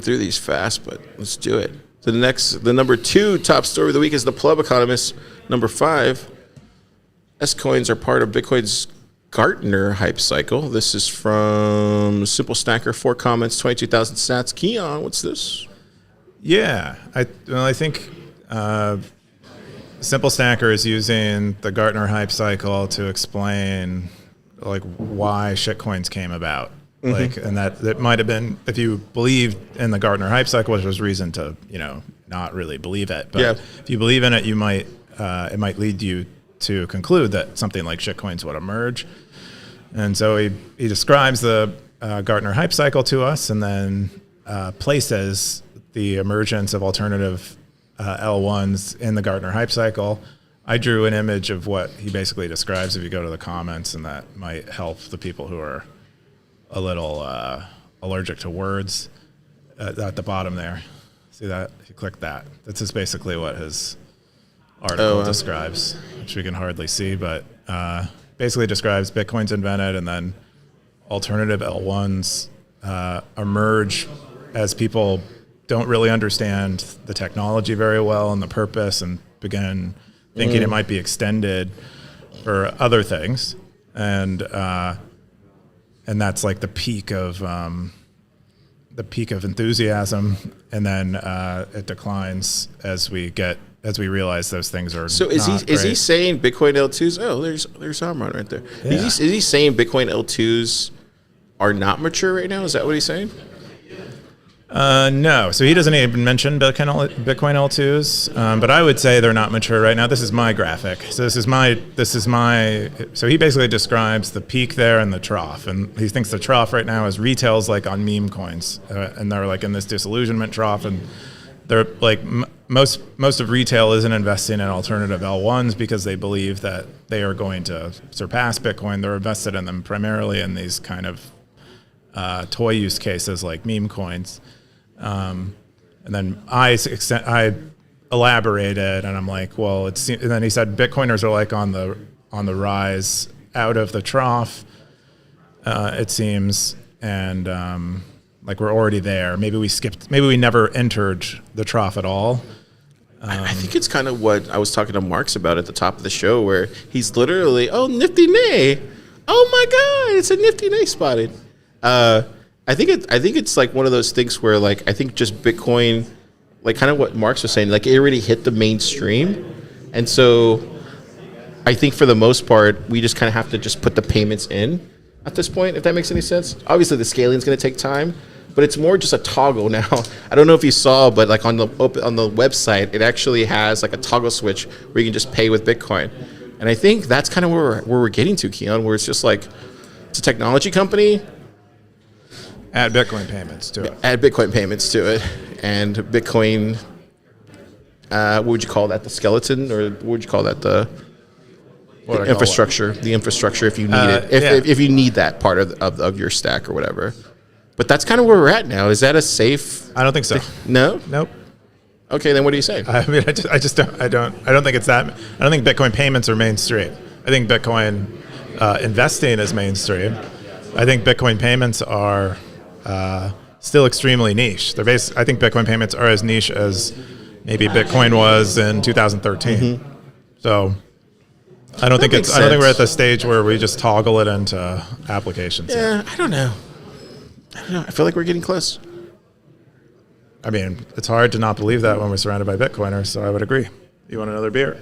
through these fast, but let's do it. The number 2 top story of the week is the Pleb Economist. Number 5, S-coins are part of Bitcoin's Gartner hype cycle. This is from Simple Stacker. 4 comments, 22,000 sats. Keyan, what's this? Yeah, I think Simple Stacker is using the Gartner hype cycle to explain like why shitcoins came about. Like, and that might have been, if you believed in the Gartner hype cycle, which was reason to, not really believe it. But if you believe in it, you might, it might lead you to conclude that something like shitcoins would emerge. And so he describes the Gartner hype cycle to us, and then places the emergence of alternative L1s in the Gartner hype cycle. I drew an image of what he basically describes if you go to the comments, and that might help the people who are a little allergic to words at the bottom there. See that? If you click that, that's just basically what his article describes, which we can hardly see, but basically describes Bitcoin's invented, and then alternative L1s emerge as people don't really understand the technology very well and the purpose, and begin thinking it might be extended for other things. And that's like the peak of enthusiasm, and then it declines as we realize those things are. So is he saying Bitcoin L2s? Oh, there's Amron right there. Yeah. Is he saying Bitcoin L2s are not mature right now? Is that what he's saying? No. So he doesn't even mention Bitcoin L2s, but I would say they're not mature right now. This is my graphic. So this is my. So he basically describes the peak there and the trough, and he thinks the trough right now is retail's like on meme coins, and they're like in this disillusionment trough, and they're like most of retail isn't investing in alternative L1s because they believe that they are going to surpass Bitcoin. They're invested in them primarily in these kind of toy use cases like meme coins. And then I elaborated, and I'm like, well, and then he said Bitcoiners are like on the rise out of the trough, it seems, and like we're already there. Maybe we never entered the trough at all. I think it's kind of what I was talking to Marks about at the top of the show, where he's literally, oh, nifty nay, oh my God, it's a nifty nay spotted. I think it's like one of those things where, like, I think just Bitcoin, like kind of what Marks was saying, like it already hit the mainstream, and so I think for the most part we just kind of have to just put the payments in at this point, if that makes any sense. Obviously the scaling is going to take time, but it's more just a toggle now. I don't know if you saw, but like on the website, it actually has like a toggle switch where you can just pay with Bitcoin, and I think that's kind of where we're getting to, Keyan, where it's just like it's a technology company. Add Bitcoin payments to it. Add Bitcoin payments to it, and Bitcoin. What would you call that? The skeleton, or what would you call that? The infrastructure. The infrastructure, if you need it, if you need that part of your stack or whatever. But that's kind of where we're at now. Is that a safe? I don't think so. No. Nope. Okay, then what do you say? I mean, I just don't think it's that. I don't think Bitcoin payments are mainstream. I think Bitcoin investing is mainstream. I think Bitcoin payments are still extremely niche. I think Bitcoin payments are as niche as maybe Bitcoin was in 2013. So I don't think we're at the stage where we just toggle it into applications. Yeah, I don't know. I feel like we're getting close. I mean, it's hard to not believe that when we're surrounded by Bitcoiners, so I would agree. You want another beer?